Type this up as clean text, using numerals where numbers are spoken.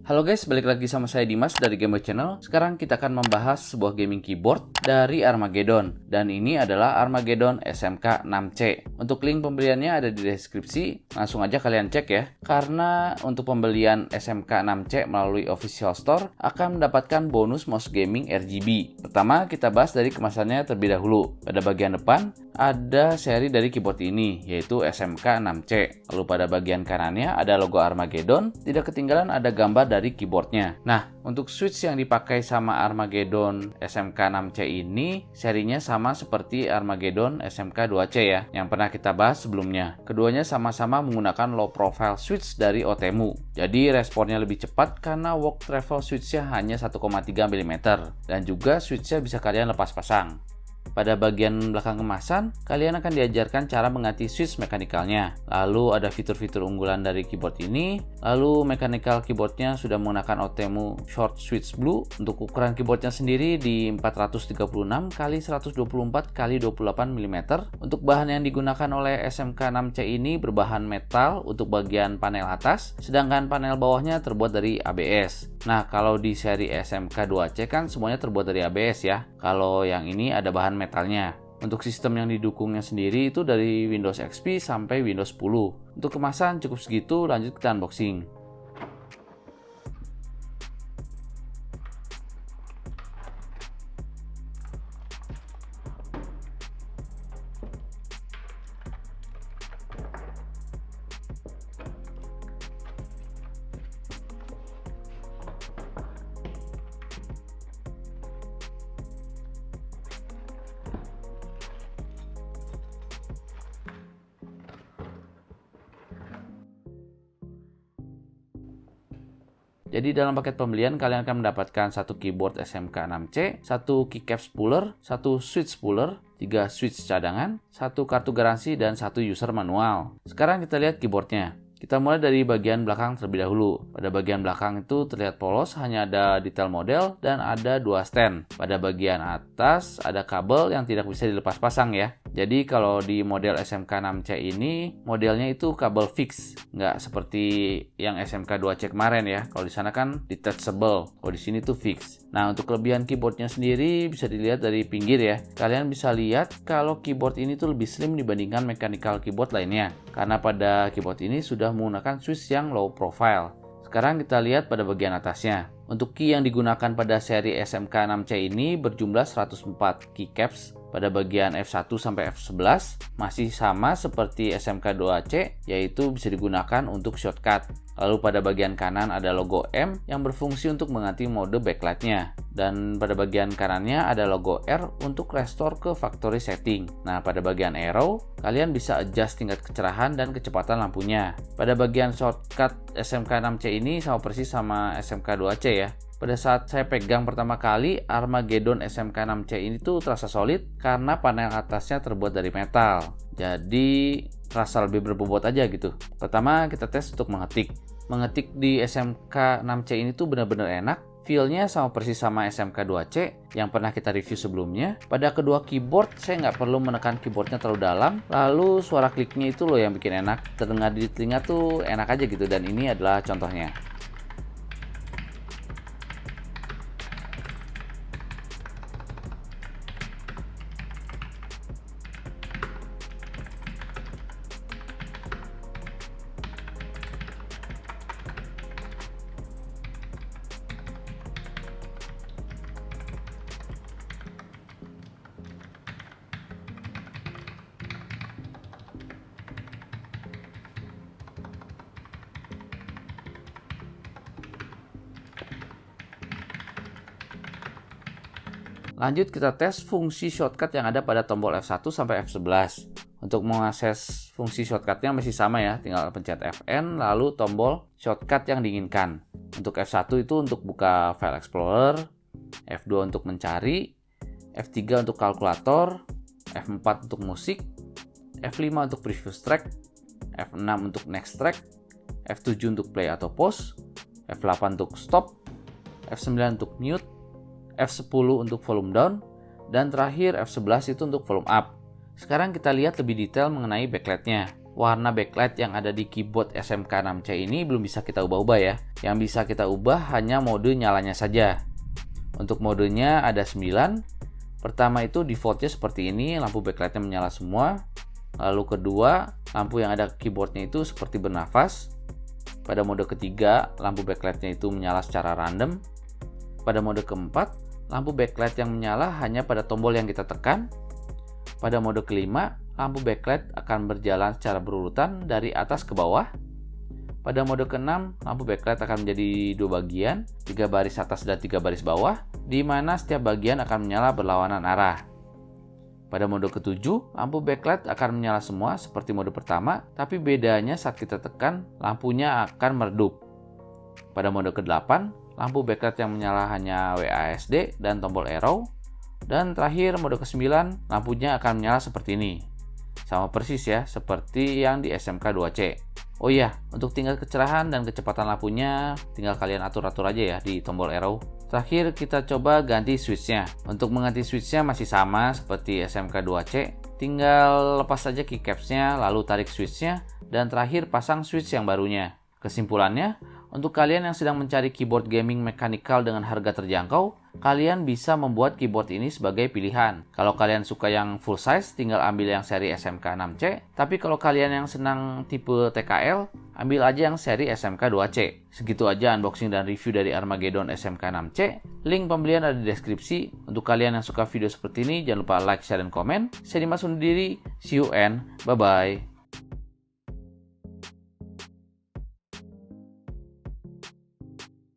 Halo guys, balik lagi sama saya Dimas dari Gameboy Channel. Sekarang kita akan membahas sebuah gaming keyboard dari Armageddon. Dan ini adalah Armageddon SMK 6C. Untuk link pembeliannya ada di deskripsi. Langsung aja kalian cek ya. Karena untuk pembelian SMK 6C melalui official store akan mendapatkan bonus mouse gaming RGB. Pertama, kita bahas dari kemasannya terlebih dahulu. Pada bagian depan ada seri dari keyboard ini, yaitu SMK 6C. Lalu pada bagian kanannya ada logo Armageddon. Tidak ketinggalan ada gambar dari keyboardnya. Nah, untuk switch yang dipakai sama Armageddon SMK 6C ini serinya sama seperti Armageddon SMK 2C ya, yang pernah kita bahas sebelumnya. Keduanya sama-sama menggunakan low profile switch dari Otemu. Jadi responnya lebih cepat karena walk travel switchnya hanya 1,3 mm dan juga switchnya bisa kalian lepas pasang. Pada bagian belakang kemasan, kalian akan diajarkan cara mengganti switch mekanikalnya. Lalu ada fitur-fitur unggulan dari keyboard ini. Lalu mechanical keyboardnya sudah menggunakan Otemu Short Switch Blue. Untuk ukuran keyboardnya sendiri di 436x124x28 mm. Untuk bahan yang digunakan oleh SMK 6C ini berbahan metal untuk bagian panel atas, sedangkan panel bawahnya terbuat dari ABS. Nah, kalau di seri SMK 2C kan semuanya terbuat dari ABS ya. Kalau yang ini ada bahan metalnya. Untuk sistem yang didukungnya sendiri itu dari Windows XP sampai Windows 10. Untuk kemasan cukup segitu, lanjut kita unboxing. Jadi dalam paket pembelian kalian akan mendapatkan satu keyboard SMK 6C, satu keycap spooler, satu switch spooler, 3 switch cadangan, satu kartu garansi, dan satu user manual. Sekarang kita lihat keyboardnya. Kita mulai dari bagian belakang terlebih dahulu. Pada bagian belakang itu terlihat polos, hanya ada detail model dan ada 2 stand. Pada bagian atas ada kabel yang tidak bisa dilepas pasang ya. Jadi kalau di model SMK 6C ini modelnya itu kabel fix, nggak seperti yang SMK 2C kemarin ya. Kalau di sana kan detachable, kalau di sini tuh fix. Nah, untuk kelebihan keyboardnya sendiri bisa dilihat dari pinggir ya. Kalian bisa lihat kalau keyboard ini tuh lebih slim dibandingkan mechanical keyboard lainnya. Karena pada keyboard ini sudah menggunakan switch yang low profile. Sekarang kita lihat pada bagian atasnya. Untuk key yang digunakan pada seri SMK 6C ini berjumlah 104 keycaps. Pada bagian F1 sampai F11 masih sama seperti SMK 2C, yaitu bisa digunakan untuk shortcut. Lalu pada bagian kanan ada logo M yang berfungsi untuk mengganti mode backlightnya. Dan pada bagian kanannya ada logo R untuk restore ke factory setting. Nah, pada bagian arrow, kalian bisa adjust tingkat kecerahan dan kecepatan lampunya. Pada bagian shortcut SMK 6C ini sama persis sama SMK 2C ya. Pada saat saya pegang pertama kali, Armageddon SMK 6C ini tuh terasa solid karena panel atasnya terbuat dari metal. Jadi terasa lebih berbobot aja gitu. Pertama kita tes untuk mengetik. Mengetik di SMK 6C ini tuh benar-benar enak. Feel-nya sama persis sama SMK 2C yang pernah kita review sebelumnya. Pada kedua keyboard, saya nggak perlu menekan keyboardnya terlalu dalam. Lalu suara kliknya itu loh yang bikin enak. Terdengar di telinga tuh enak aja gitu, dan ini adalah contohnya. Lanjut kita tes fungsi shortcut yang ada pada tombol F1 sampai F11. Untuk mengakses fungsi shortcutnya masih sama ya, tinggal pencet Fn lalu tombol shortcut yang diinginkan. Untuk F1 itu untuk buka file explorer, F2 untuk mencari, F3 untuk kalkulator, F4 untuk musik, F5 untuk previous track, F6 untuk next track, F7 untuk play atau pause, F8 untuk stop, F9 untuk mute, F10 untuk volume down, dan terakhir F11 itu untuk volume up. Sekarang kita lihat lebih detail mengenai backlightnya. warna backlight yang ada di keyboard SMK 6C ini belum bisa kita ubah-ubah ya. Yang bisa kita ubah hanya mode nyalanya saja. Untuk modenya ada 9. Pertama itu defaultnya seperti ini, lampu backlightnya menyala semua. Lalu kedua, lampu yang ada keyboardnya itu seperti bernafas. Pada mode ketiga, lampu backlightnya itu menyala secara random. Pada mode keempat, lampu backlight yang menyala hanya pada tombol yang kita tekan. Pada mode kelima, lampu backlight akan berjalan secara berurutan dari atas ke bawah. Pada mode keenam, lampu backlight akan menjadi 2 bagian, 3 baris atas dan 3 baris bawah, di mana setiap bagian akan menyala berlawanan arah. Pada mode ketujuh, lampu backlight akan menyala semua seperti mode pertama, tapi bedanya saat kita tekan, lampunya akan meredup. Pada mode ke-8, lampu backlight yang menyala hanya WASD dan tombol arrow. Dan terakhir mode ke-9, lampunya akan menyala seperti ini. Sama persis ya, seperti yang di SMK 2C. Oh iya, untuk tingkat kecerahan dan kecepatan lampunya, tinggal kalian atur-atur aja ya di tombol arrow. Terakhir kita coba ganti switchnya. Untuk mengganti switchnya masih sama seperti SMK 2C. Tinggal lepas saja keycapsnya, lalu tarik switchnya, dan terakhir pasang switch yang barunya. Kesimpulannya, untuk kalian yang sedang mencari keyboard gaming mechanical dengan harga terjangkau, kalian bisa membuat keyboard ini sebagai pilihan. Kalau kalian suka yang full size, tinggal ambil yang seri SMK 6C. Tapi kalau kalian yang senang tipe TKL, ambil aja yang seri SMK 2C. Segitu aja unboxing dan review dari Armageddon SMK 6C. Link pembelian ada di deskripsi. Untuk kalian yang suka video seperti ini, jangan lupa like, share, dan komen. Saya Dimas undur diri. See you and bye-bye.